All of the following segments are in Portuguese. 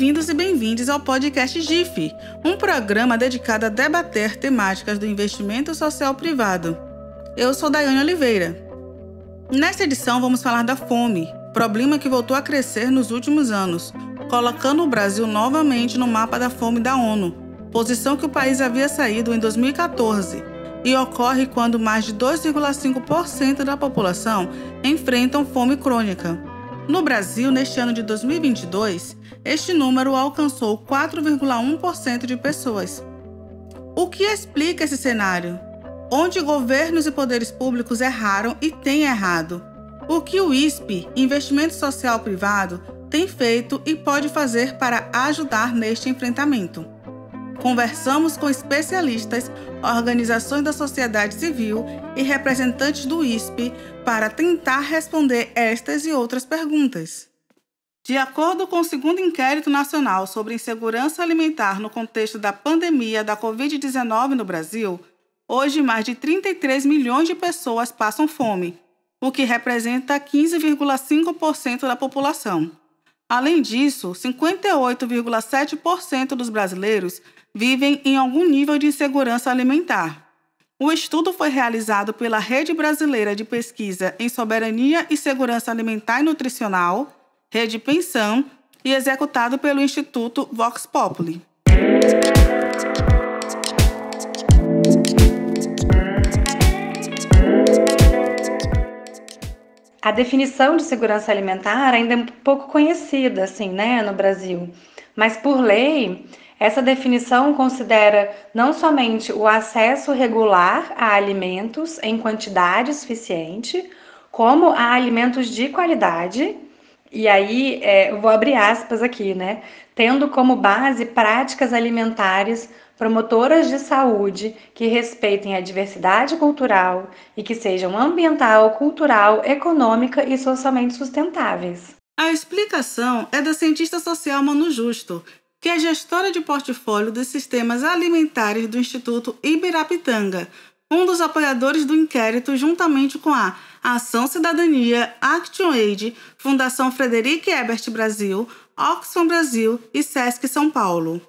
Bem-vindos e bem-vindas ao podcast GIF, um programa dedicado a debater temáticas do investimento social privado. Eu sou Daiane Oliveira. Nesta edição vamos falar da fome, problema que voltou a crescer nos últimos anos, colocando o Brasil novamente no mapa da fome da ONU, posição que o país havia saído em 2014, e ocorre quando mais de 2,5% da população enfrentam fome crônica. No Brasil, neste ano de 2022, este número alcançou 4,1% de pessoas. O que explica esse cenário? Onde governos e poderes públicos erraram e têm errado? O que o ISP, Investimento Social Privado, tem feito e pode fazer para ajudar neste enfrentamento? Conversamos com especialistas, organizações da sociedade civil e representantes do ISP para tentar responder estas e outras perguntas. De acordo com o segundo Inquérito Nacional sobre Insegurança Alimentar no contexto da pandemia da Covid-19 no Brasil, hoje mais de 33 milhões de pessoas passam fome, o que representa 15,5% da população. Além disso, 58,7% dos brasileiros vivem em algum nível de insegurança alimentar. O estudo foi realizado pela Rede Brasileira de Pesquisa em Soberania e Segurança Alimentar e Nutricional, Rede Pensão, e executado pelo Instituto Vox Populi. A definição de segurança alimentar ainda é um pouco conhecida, no Brasil. Mas, por lei, essa definição considera não somente o acesso regular a alimentos em quantidade suficiente, como a alimentos de qualidade, e aí eu vou abrir aspas aqui, tendo como base práticas alimentares promotoras de saúde que respeitem a diversidade cultural e que sejam ambiental, cultural, econômica e socialmente sustentáveis. A explicação é da cientista social Manu Justo, que é gestora de portfólio dos sistemas alimentares do Instituto Ibirapitanga, um dos apoiadores do inquérito juntamente com a Ação Cidadania, ActionAid, Fundação Frederic Ebert Brasil, Oxfam Brasil e Sesc São Paulo.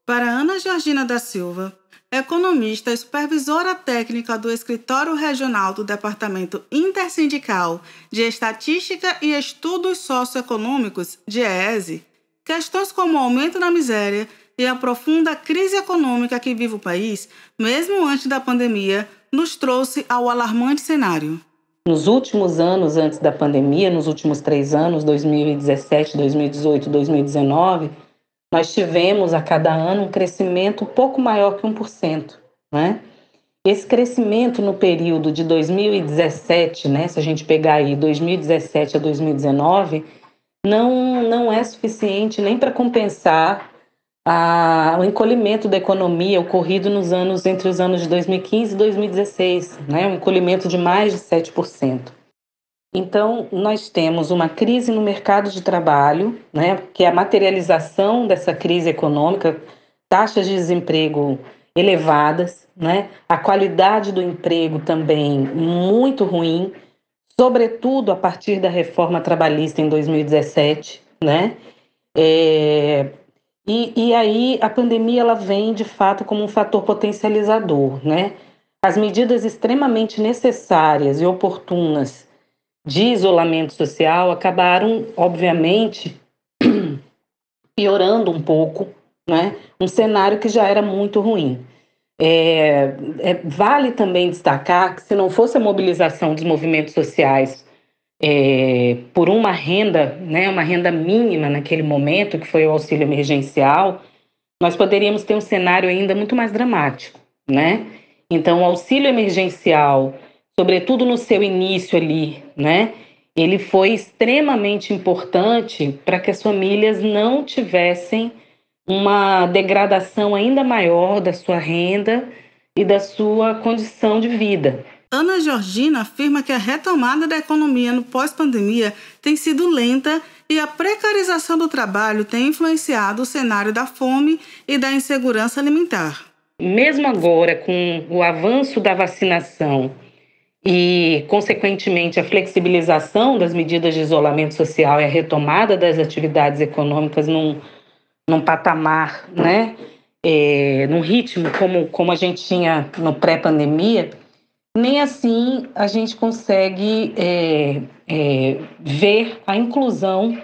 Para Ana Georgina da Silva, economista e supervisora técnica do Escritório Regional do Departamento Intersindical de Estatística e Estudos Socioeconômicos, DIEESE, questões como o aumento da miséria e a profunda crise econômica que vive o país, mesmo antes da pandemia, nos trouxe ao alarmante cenário. Nos últimos anos antes da pandemia, nos últimos 3 anos, 2017, 2018, 2019, nós tivemos a cada ano um crescimento um pouco maior que 1%, Esse crescimento no período de 2017, se a gente pegar aí 2017 a 2019, não é suficiente nem para compensar o encolhimento da economia ocorrido entre os anos de 2015 e 2016, um encolhimento de mais de 7%. Então, nós temos uma crise no mercado de trabalho, que é a materialização dessa crise econômica, taxas de desemprego elevadas, a qualidade do emprego também muito ruim, sobretudo a partir da reforma trabalhista em 2017, E aí a pandemia ela vem, de fato, como um fator potencializador, As medidas extremamente necessárias e oportunas de isolamento social acabaram, obviamente, piorando um pouco, um cenário que já era muito ruim. Vale também destacar que se não fosse a mobilização dos movimentos sociais por uma renda mínima naquele momento, que foi o auxílio emergencial, nós poderíamos ter um cenário ainda muito mais dramático, Então, o auxílio emergencial, sobretudo no seu início ali, ele foi extremamente importante para que as famílias não tivessem uma degradação ainda maior da sua renda e da sua condição de vida. Ana Georgina afirma que a retomada da economia no pós-pandemia tem sido lenta e a precarização do trabalho tem influenciado o cenário da fome e da insegurança alimentar. Mesmo agora, com o avanço da vacinação e, consequentemente, a flexibilização das medidas de isolamento social e a retomada das atividades econômicas num patamar, né, num ritmo como a gente tinha no pré-pandemia, nem assim a gente consegue ver a inclusão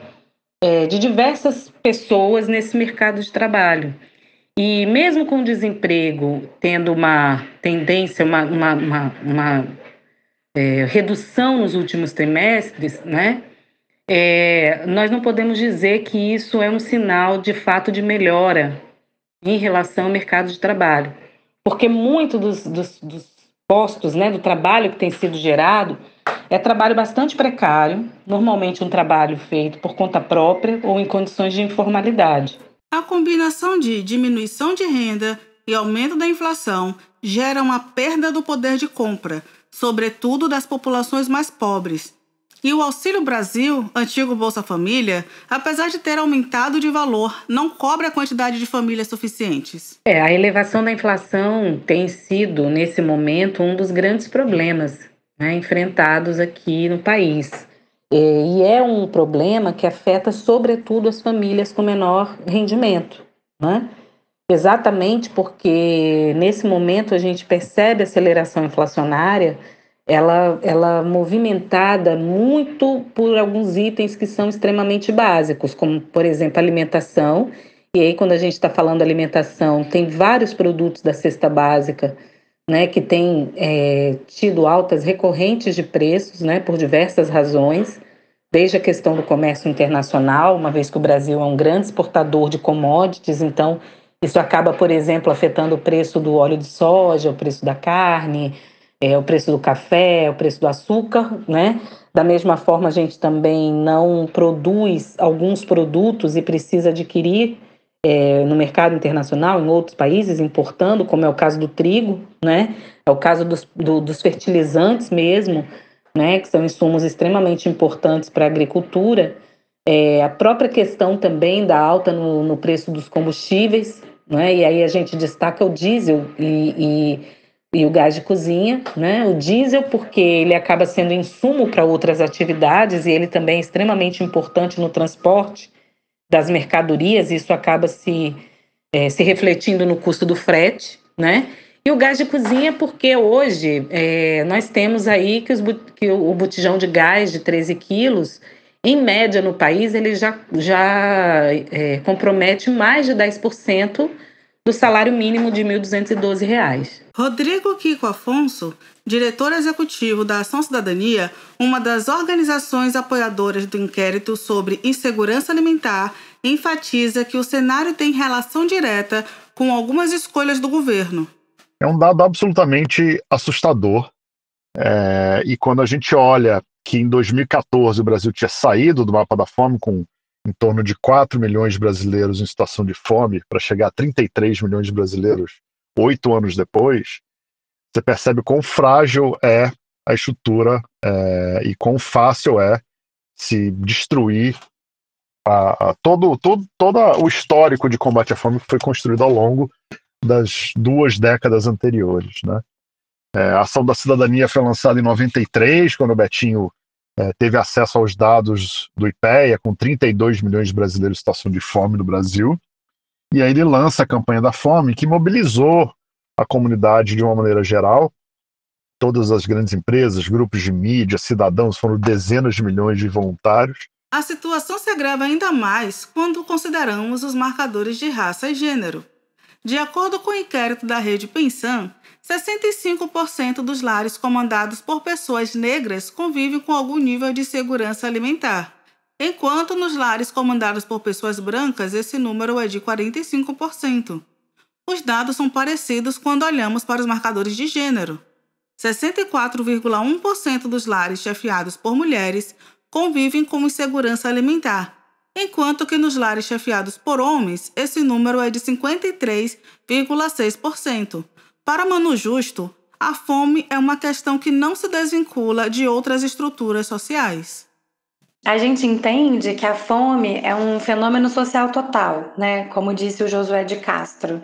de diversas pessoas nesse mercado de trabalho. E mesmo com o desemprego tendo uma tendência, uma redução nos últimos trimestres, né? Nós não podemos dizer que isso é um sinal de fato de melhora em relação ao mercado de trabalho, porque muito dos postos, né, do trabalho que tem sido gerado é trabalho bastante precário, normalmente um trabalho feito por conta própria ou em condições de informalidade. A combinação de diminuição de renda e aumento da inflação gera uma perda do poder de compra, sobretudo das populações mais pobres. E o Auxílio Brasil, antigo Bolsa Família, apesar de ter aumentado de valor, não cobre a quantidade de famílias suficientes. A elevação da inflação tem sido, nesse momento, um dos grandes problemas, né, enfrentados aqui no país. E é um problema que afeta, sobretudo, as famílias com menor rendimento, né? Exatamente porque, nesse momento, a gente percebe a aceleração inflacionária, ela movimentada muito por alguns itens que são extremamente básicos, como, por exemplo, alimentação. E aí, quando a gente está falando alimentação, tem vários produtos da cesta básica, né, que têm tido altas recorrentes de preços, né, por diversas razões, desde a questão do comércio internacional, uma vez que o Brasil é um grande exportador de commodities, então isso acaba, por exemplo, afetando o preço do óleo de soja, o preço da carne, o preço do café, o preço do açúcar, né? Da mesma forma, a gente também não produz alguns produtos e precisa adquirir no mercado internacional, em outros países, importando, como é o caso do trigo, né? É o caso dos fertilizantes mesmo, né? Que são insumos extremamente importantes para a agricultura. A própria questão também da alta no preço dos combustíveis, né? E aí a gente destaca o diesel e o gás de cozinha, né? O diesel porque ele acaba sendo insumo para outras atividades e ele também é extremamente importante no transporte das mercadorias, isso acaba se refletindo no custo do frete, né? E o gás de cozinha porque hoje nós temos aí que o botijão de gás de 13 quilos, em média no país, ele já compromete mais de 10% do salário mínimo de R$ 1.212. Rodrigo Kiko Afonso, diretor executivo da Ação Cidadania, uma das organizações apoiadoras do inquérito sobre insegurança alimentar, enfatiza que o cenário tem relação direta com algumas escolhas do governo. É um dado absolutamente assustador. E quando a gente olha que em 2014 o Brasil tinha saído do mapa da fome com em torno de 4 milhões de brasileiros em situação de fome, para chegar a 33 milhões de brasileiros 8 anos depois, você percebe quão frágil é a estrutura e quão fácil é se destruir todo o histórico de combate à fome que foi construído ao longo das 2 décadas anteriores, né? A Ação da Cidadania foi lançada em 93, quando o Betinho teve acesso aos dados do IPEA, com 32 milhões de brasileiros em situação de fome no Brasil. E aí ele lança a campanha da fome, que mobilizou a comunidade de uma maneira geral. Todas as grandes empresas, grupos de mídia, cidadãos, foram dezenas de milhões de voluntários. A situação se agrava ainda mais quando consideramos os marcadores de raça e gênero. De acordo com o inquérito da rede Pensan, 65% dos lares comandados por pessoas negras convivem com algum nível de segurança alimentar, enquanto nos lares comandados por pessoas brancas esse número é de 45%. Os dados são parecidos quando olhamos para os marcadores de gênero. 64,1% dos lares chefiados por mulheres convivem com insegurança alimentar, enquanto que nos lares chefiados por homens, esse número é de 53,6%. Para Manu Justo, a fome é uma questão que não se desvincula de outras estruturas sociais. A gente entende que a fome é um fenômeno social total, né? Como disse o Josué de Castro.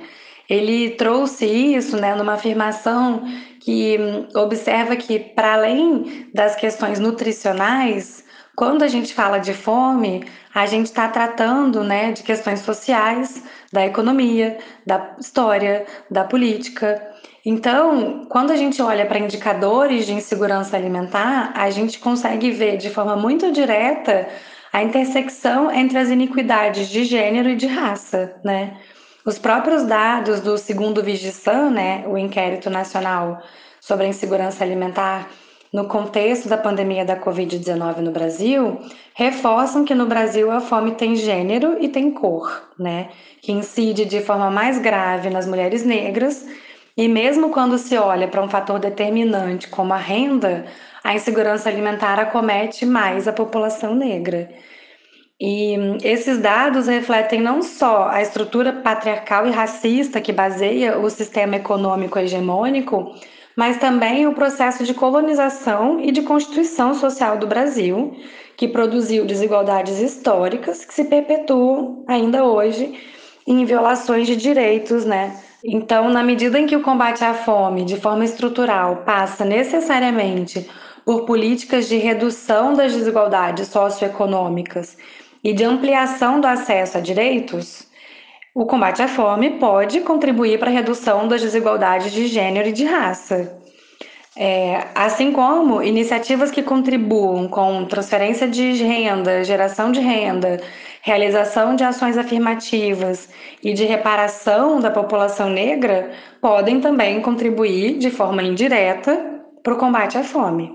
Ele trouxe isso, né, numa afirmação que observa que, para além das questões nutricionais, Quando a gente fala de fome, a gente está tratando, né, de questões sociais, da economia, da história, da política. Então, quando a gente olha para indicadores de insegurança alimentar, a gente consegue ver de forma muito direta a intersecção entre as iniquidades de gênero e de raça, né? Os próprios dados do segundo Vigisan, né, o Inquérito Nacional sobre a Insegurança Alimentar, no contexto da pandemia da Covid-19 no Brasil, reforçam que no Brasil a fome tem gênero e tem cor, né? Que incide de forma mais grave nas mulheres negras, e mesmo quando se olha para um fator determinante como a renda, a insegurança alimentar acomete mais a população negra. E esses dados refletem não só a estrutura patriarcal e racista que baseia o sistema econômico hegemônico, mas também o processo de colonização e de constituição social do Brasil, que produziu desigualdades históricas que se perpetuam ainda hoje em violações de direitos, né? Então, na medida em que o combate à fome, de forma estrutural, passa necessariamente por políticas de redução das desigualdades socioeconômicas e de ampliação do acesso a direitos, o combate à fome pode contribuir para a redução das desigualdades de gênero e de raça. Assim como iniciativas que contribuam com transferência de renda, geração de renda, realização de ações afirmativas e de reparação da população negra podem também contribuir de forma indireta para o combate à fome.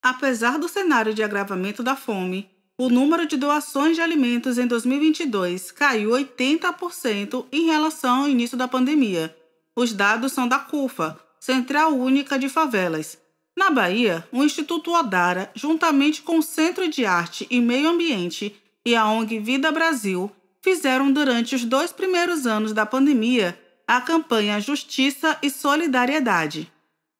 Apesar do cenário de agravamento da fome, o número de doações de alimentos em 2022 caiu 80% em relação ao início da pandemia. Os dados são da CUFA, Central Única de Favelas. Na Bahia, o Instituto Odara, juntamente com o Centro de Arte e Meio Ambiente e a ONG Vida Brasil, fizeram durante os 2 primeiros anos da pandemia a campanha Justiça e Solidariedade.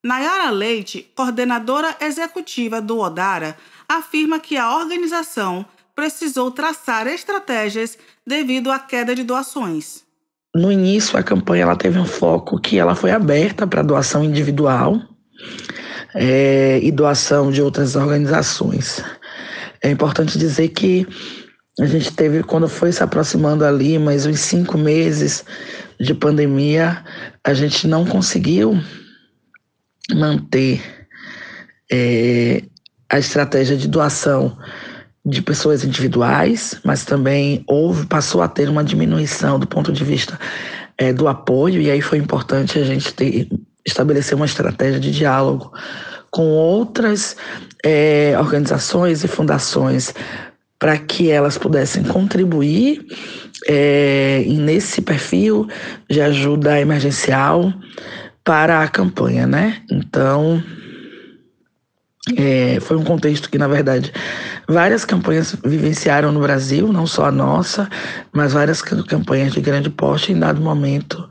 Nayara Leite, coordenadora executiva do Odara, afirma que a organização precisou traçar estratégias devido à queda de doações. No início, a campanha ela teve um foco que ela foi aberta para doação individual e doação de outras organizações. É importante dizer que a gente teve, quando foi se aproximando ali, mais uns 5 meses de pandemia, a gente não conseguiu manter a estratégia de doação de pessoas individuais, mas também passou a ter uma diminuição do ponto de vista do apoio, e aí foi importante a gente estabelecer uma estratégia de diálogo com outras organizações e fundações para que elas pudessem contribuir nesse perfil de ajuda emergencial para a campanha, né? Então, foi um contexto que, na verdade, várias campanhas vivenciaram no Brasil, não só a nossa, mas várias campanhas de grande porte em dado momento.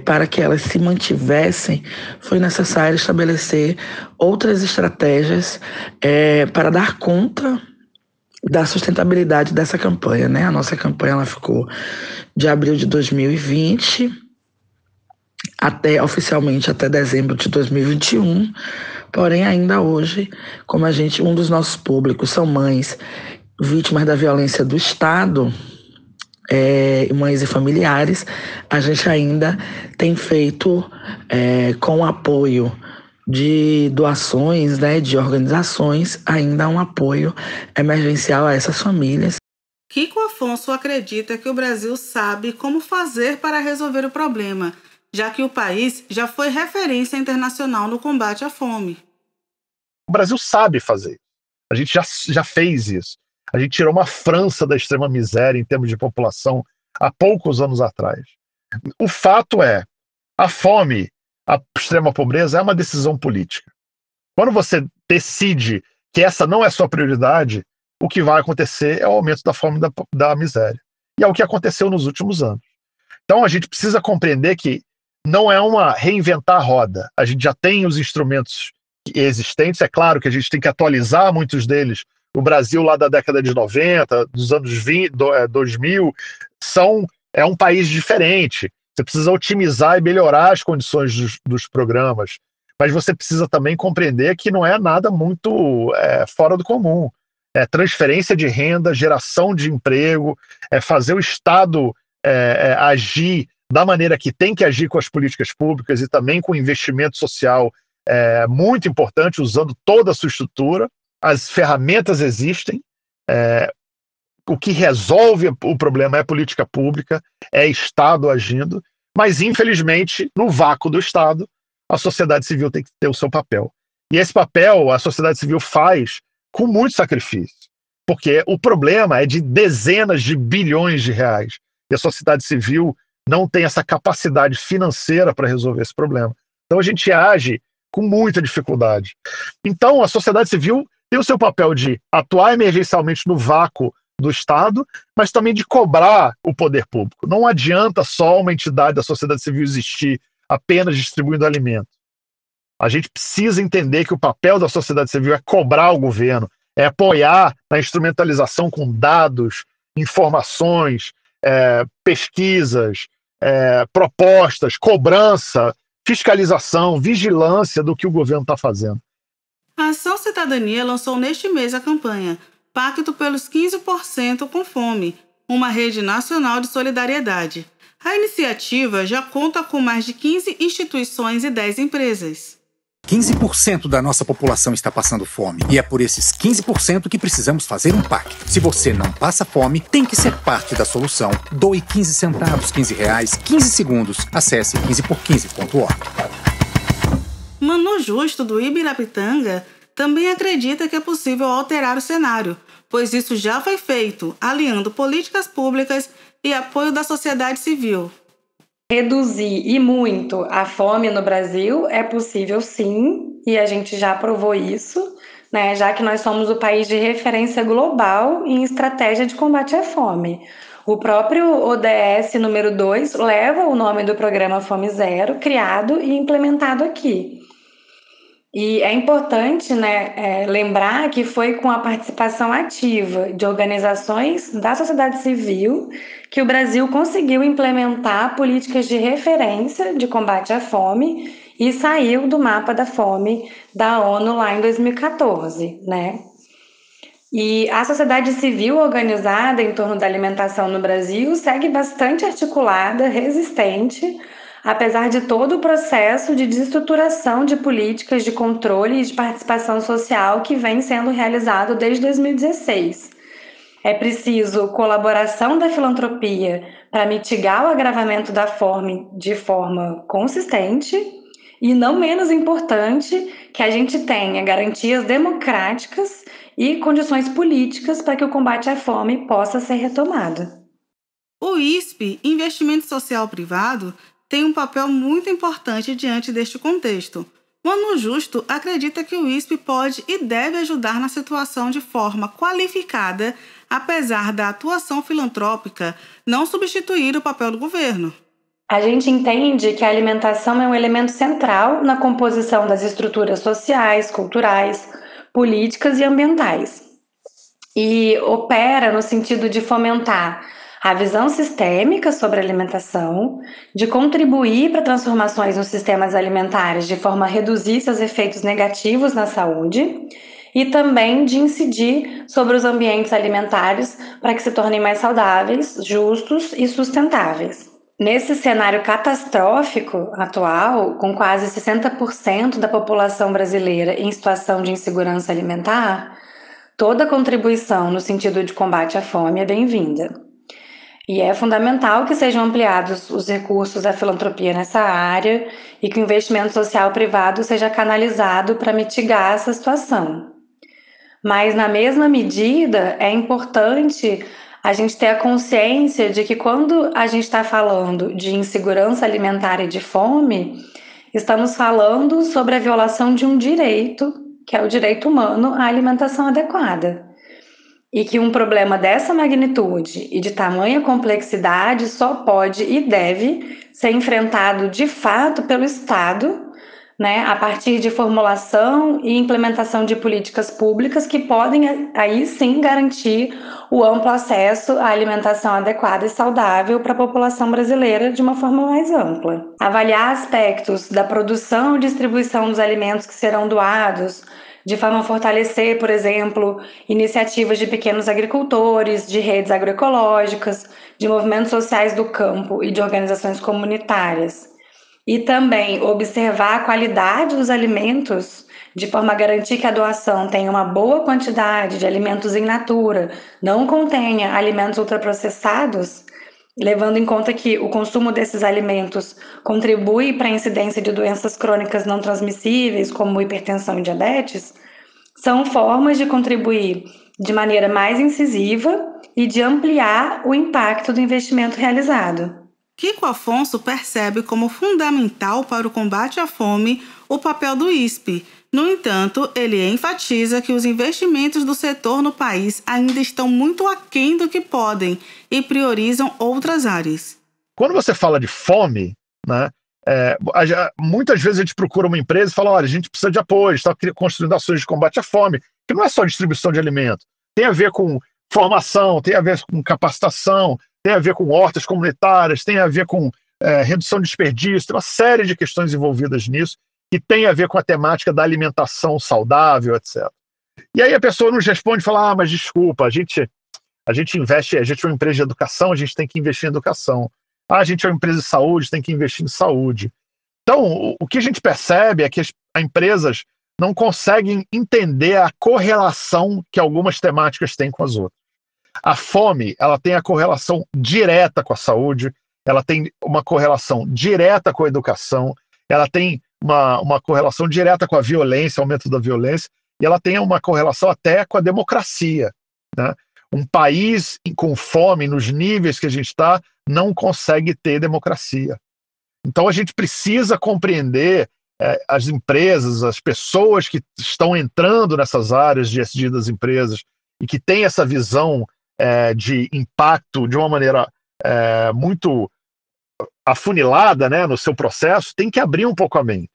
Para que elas se mantivessem, foi necessário estabelecer outras estratégias para dar conta da sustentabilidade dessa campanha, né? A nossa campanha ela ficou de abril de 2020 oficialmente até dezembro de 2021, porém ainda hoje, como um dos nossos públicos são mães vítimas da violência do Estado, mães e familiares, a gente ainda tem feito com o apoio de doações, né, de organizações, ainda um apoio emergencial a essas famílias. Kiko Afonso acredita que o Brasil sabe como fazer para resolver o problema, já que o país já foi referência internacional no combate à fome. O Brasil sabe fazer isso. A gente já fez isso. A gente tirou uma França da extrema miséria em termos de população há poucos anos atrás. O fato é, a fome, a extrema pobreza é uma decisão política. Quando você decide que essa não é sua prioridade, o que vai acontecer é o aumento da fome e da miséria. E é o que aconteceu nos últimos anos. Então a gente precisa compreender que não é uma reinventar a roda. A gente já tem os instrumentos existentes. É claro que a gente tem que atualizar muitos deles. O Brasil lá da década de 90, dos anos 2000, é um país diferente. Você precisa otimizar e melhorar as condições dos programas, mas você precisa também compreender que não é nada muito fora do comum. transferência de renda, geração de emprego, fazer o Estado agir da maneira que tem que agir com as políticas públicas e também com investimento social muito importante, usando toda a sua estrutura. As ferramentas existem, o que resolve o problema é política pública, é Estado agindo, mas infelizmente, no vácuo do Estado, a sociedade civil tem que ter o seu papel. E esse papel a sociedade civil faz com muito sacrifício, porque o problema é de dezenas de bilhões de reais, e a sociedade civil não tem essa capacidade financeira para resolver esse problema. Então a gente age com muita dificuldade. Então a sociedade civil tem o seu papel de atuar emergencialmente no vácuo do Estado, mas também de cobrar o poder público. Não adianta só uma entidade da sociedade civil existir apenas distribuindo alimento. A gente precisa entender que o papel da sociedade civil é cobrar o governo, é apoiar na instrumentalização com dados, informações, pesquisas, propostas, cobrança, fiscalização, vigilância do que o governo está fazendo. A Ação Cidadania lançou neste mês a campanha Pacto pelos 15% com Fome, uma rede nacional de solidariedade. A iniciativa já conta com mais de 15 instituições e 10 empresas. 15% da nossa população está passando fome. E é por esses 15% que precisamos fazer um pacto. Se você não passa fome, tem que ser parte da solução. Doe 15 centavos, 15 reais, 15 segundos. Acesse 15por15.org. Manu Justo, do Ibirapitanga, também acredita que é possível alterar o cenário, pois isso já foi feito, aliando políticas públicas e apoio da sociedade civil. Reduzir e muito a fome no Brasil é possível sim, e a gente já provou isso, né, já que nós somos o país de referência global em estratégia de combate à fome. O próprio ODS número 2 leva o nome do programa Fome Zero, criado e implementado aqui. E é importante, lembrar que foi com a participação ativa de organizações da sociedade civil que o Brasil conseguiu implementar políticas de referência de combate à fome e saiu do mapa da fome da ONU lá em 2014, né? E a sociedade civil organizada em torno da alimentação no Brasil segue bastante articulada, resistente, apesar de todo o processo de desestruturação de políticas de controle e de participação social que vem sendo realizado desde 2016. É preciso colaboração da filantropia para mitigar o agravamento da fome de forma consistente e, não menos importante, que a gente tenha garantias democráticas e condições políticas para que o combate à fome possa ser retomado. O ISP, Investimento Social Privado, tem um papel muito importante diante deste contexto. Manu Justo acredita que o ISP pode e deve ajudar na situação de forma qualificada, apesar da atuação filantrópica não substituir o papel do governo. A gente entende que a alimentação é um elemento central na composição das estruturas sociais, culturais, políticas e ambientais. E opera no sentido de fomentar a visão sistêmica sobre a alimentação, de contribuir para transformações nos sistemas alimentares de forma a reduzir seus efeitos negativos na saúde e também de incidir sobre os ambientes alimentares para que se tornem mais saudáveis, justos e sustentáveis. Nesse cenário catastrófico atual, com quase 60% da população brasileira em situação de insegurança alimentar, toda contribuição no sentido de combate à fome é bem-vinda. E é fundamental que sejam ampliados os recursos da filantropia nessa área e que o investimento social privado seja canalizado para mitigar essa situação. Mas, na mesma medida, é importante a gente ter a consciência de que quando a gente está falando de insegurança alimentar e de fome, estamos falando sobre a violação de um direito, que é o direito humano à alimentação adequada. E que um problema dessa magnitude e de tamanha complexidade só pode e deve ser enfrentado de fato pelo Estado, a partir de formulação e implementação de políticas públicas que podem aí sim garantir o amplo acesso à alimentação adequada e saudável para a população brasileira de uma forma mais ampla. Avaliar aspectos da produção e distribuição dos alimentos que serão doados, de forma a fortalecer, por exemplo, iniciativas de pequenos agricultores, de redes agroecológicas, de movimentos sociais do campo e de organizações comunitárias. E também observar a qualidade dos alimentos, de forma a garantir que a doação tenha uma boa quantidade de alimentos in natura, não contenha alimentos ultraprocessados, levando em conta que o consumo desses alimentos contribui para a incidência de doenças crônicas não transmissíveis, como hipertensão e diabetes, são formas de contribuir de maneira mais incisiva e de ampliar o impacto do investimento realizado. Kiko Afonso percebe como fundamental para o combate à fome o papel do ISP. No entanto, ele enfatiza que os investimentos do setor no país ainda estão muito aquém do que podem e priorizam outras áreas. Quando você fala de fome, né, muitas vezes a gente procura uma empresa e fala, olha, a gente precisa de apoio, está construindo ações de combate à fome, que não é só distribuição de alimentos, tem a ver com formação, tem a ver com capacitação, tem a ver com hortas comunitárias, tem a ver com redução de desperdício, tem uma série de questões envolvidas nisso, que tem a ver com a temática da alimentação saudável, etc. E aí a pessoa nos responde e fala, mas desculpa, a gente investe, a gente é uma empresa de educação, a gente tem que investir em educação. A gente é uma empresa de saúde, tem que investir em saúde. Então, o que a gente percebe é que as empresas não conseguem entender a correlação que algumas temáticas têm com as outras. A fome, ela tem a correlação direta com a saúde, ela tem uma correlação direta com a educação, ela tem uma correlação direta com a violência, aumento da violência, e ela tem uma correlação até com a democracia, né? Um país com fome, nos níveis que a gente está, não consegue ter democracia. Então a gente precisa compreender as empresas, as pessoas que estão entrando nessas áreas de ESG das empresas e que têm essa visão de impacto de uma maneira muito afunilada, né, no seu processo, tem que abrir um pouco a mente.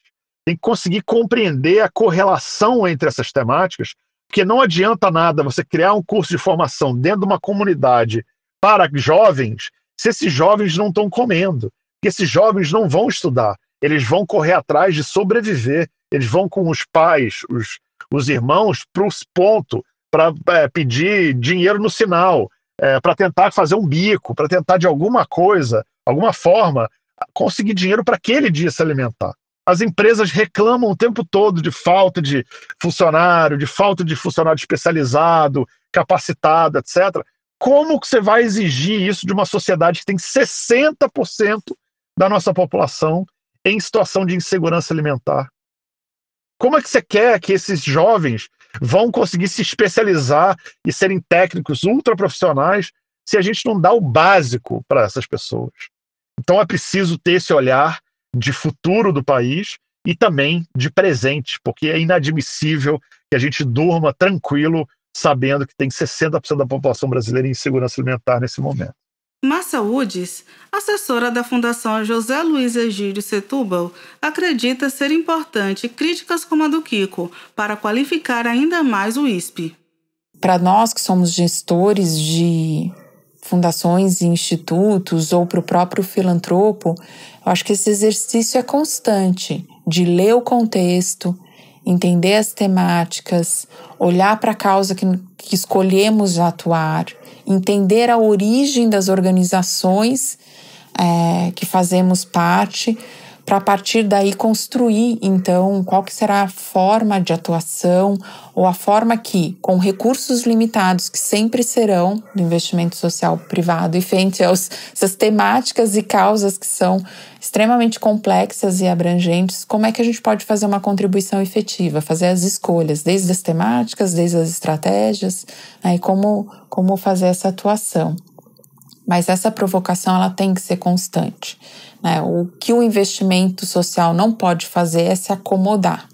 Tem que conseguir compreender a correlação entre essas temáticas, porque não adianta nada você criar um curso de formação dentro de uma comunidade para jovens, se esses jovens não estão comendo, porque esses jovens não vão estudar, eles vão correr atrás de sobreviver, eles vão com os pais, os irmãos, para o ponto, para pedir dinheiro no sinal, para tentar fazer um bico, para tentar de alguma coisa, alguma forma, conseguir dinheiro para aquele dia se alimentar. As empresas reclamam o tempo todo de falta de funcionário especializado, capacitado, etc. Como que você vai exigir isso de uma sociedade que tem 60% da nossa população em situação de insegurança alimentar? Como é que você quer que esses jovens vão conseguir se especializar e serem técnicos ultraprofissionais se a gente não dá o básico para essas pessoas? Então é preciso ter esse olhar de futuro do país e também de presente, porque é inadmissível que a gente durma tranquilo sabendo que tem 60% da população brasileira em insegurança alimentar nesse momento. Márcia Udes, assessora da Fundação José Luiz Egídio Setúbal, acredita ser importante críticas como a do Kiko para qualificar ainda mais o ISP. Para nós que somos gestores de fundações e institutos ou para o próprio filantropo, eu acho que esse exercício é constante de ler o contexto, entender as temáticas, olhar para a causa que escolhemos atuar, entender a origem das organizações que fazemos parte, para a partir daí construir, então, qual que será a forma de atuação ou a forma que, com recursos limitados, que sempre serão do investimento social privado, e frente a essas temáticas e causas que são extremamente complexas e abrangentes, como é que a gente pode fazer uma contribuição efetiva, fazer as escolhas, desde as temáticas, desde as estratégias, e como fazer essa atuação. Mas essa provocação ela tem que ser constante. O que o investimento social não pode fazer é se acomodar.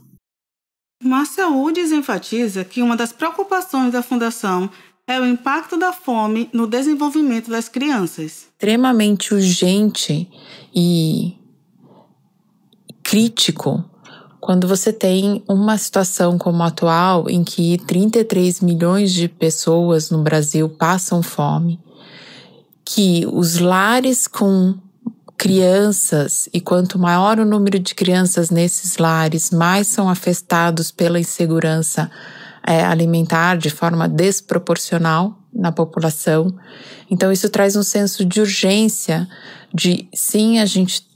Márcia Udes enfatiza que uma das preocupações da Fundação é o impacto da fome no desenvolvimento das crianças. Extremamente urgente e crítico quando você tem uma situação como a atual em que 33 milhões de pessoas no Brasil passam fome, que os lares com crianças, e quanto maior o número de crianças nesses lares, mais são afetados pela insegurança alimentar de forma desproporcional na população. Então isso traz um senso de urgência de, sim, a gente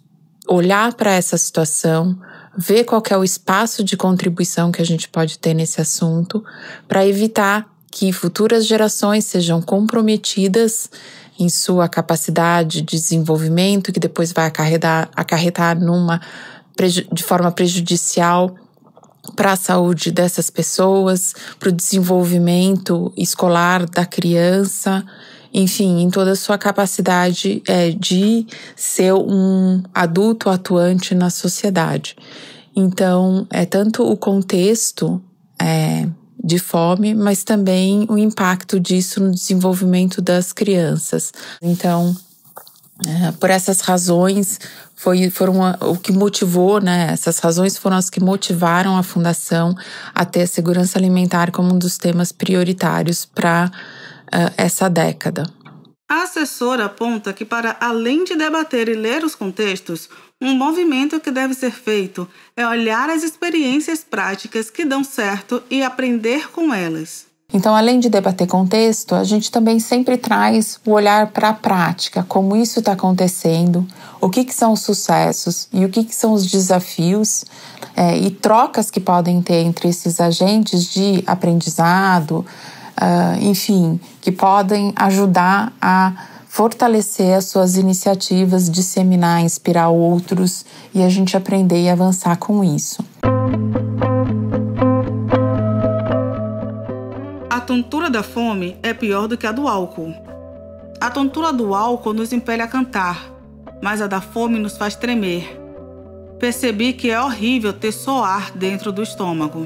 olhar para essa situação, ver qual que é o espaço de contribuição que a gente pode ter nesse assunto, para evitar que futuras gerações sejam comprometidas em sua capacidade de desenvolvimento, que depois vai acarretar de forma prejudicial para a saúde dessas pessoas, para o desenvolvimento escolar da criança, enfim, em toda a sua capacidade de ser um adulto atuante na sociedade. Então, é tanto o contexto de fome, mas também o impacto disso no desenvolvimento das crianças. Então, por essas razões, foram o que motivou, né? Essas razões foram as que motivaram a Fundação a ter a segurança alimentar como um dos temas prioritários para essa década. A assessora aponta que, para além de debater e ler os contextos, um movimento que deve ser feito é olhar as experiências práticas que dão certo e aprender com elas. Então, além de debater contexto, a gente também sempre traz o olhar para a prática, como isso está acontecendo, o que são os sucessos e o que são os desafios e trocas que podem ter entre esses agentes de aprendizado, enfim, que podem ajudar a fortalecer as suas iniciativas, disseminar, inspirar outros e a gente aprender e avançar com isso. A tontura da fome é pior do que a do álcool. A tontura do álcool nos impele a cantar, mas a da fome nos faz tremer. Percebi que é horrível ter só ar dentro do estômago.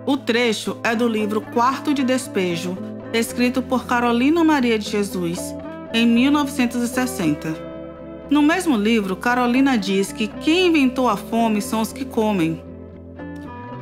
O trecho é do livro Quarto de Despejo, escrito por Carolina Maria de Jesus, em 1960. No mesmo livro, Carolina diz que quem inventou a fome são os que comem.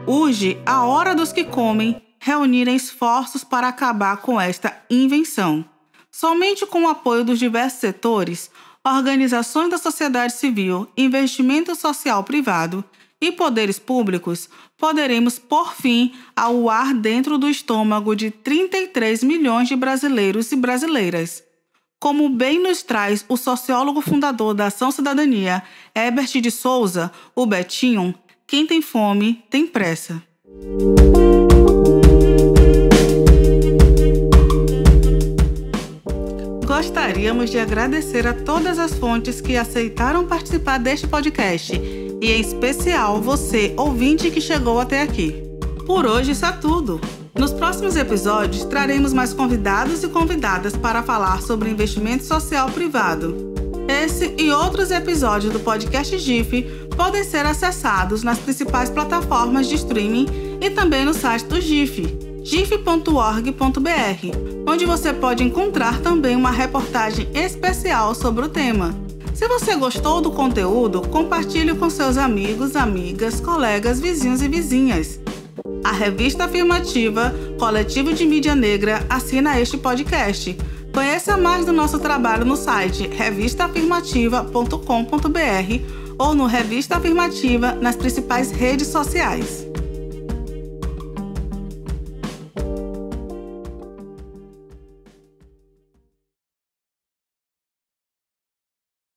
Urge a hora dos que comem reunirem esforços para acabar com esta invenção. Somente com o apoio dos diversos setores, organizações da sociedade civil, investimento social privado e poderes públicos, poderemos pôr fim ao ar dentro do estômago de 33 milhões de brasileiros e brasileiras. Como bem nos traz o sociólogo fundador da Ação Cidadania, Herbert de Souza, o Betinho, quem tem fome tem pressa. Gostaríamos de agradecer a todas as fontes que aceitaram participar deste podcast e, em especial, você, ouvinte que chegou até aqui. Por hoje, isso é tudo. Nos próximos episódios, traremos mais convidados e convidadas para falar sobre investimento social privado. Esse e outros episódios do podcast GIF podem ser acessados nas principais plataformas de streaming e também no site do GIF, gif.org.br, onde você pode encontrar também uma reportagem especial sobre o tema. Se você gostou do conteúdo, compartilhe com seus amigos, amigas, colegas, vizinhos e vizinhas. A Revista Afirmativa, coletivo de mídia negra, assina este podcast. Conheça mais do nosso trabalho no site revistaafirmativa.com.br ou no Revista Afirmativa nas principais redes sociais.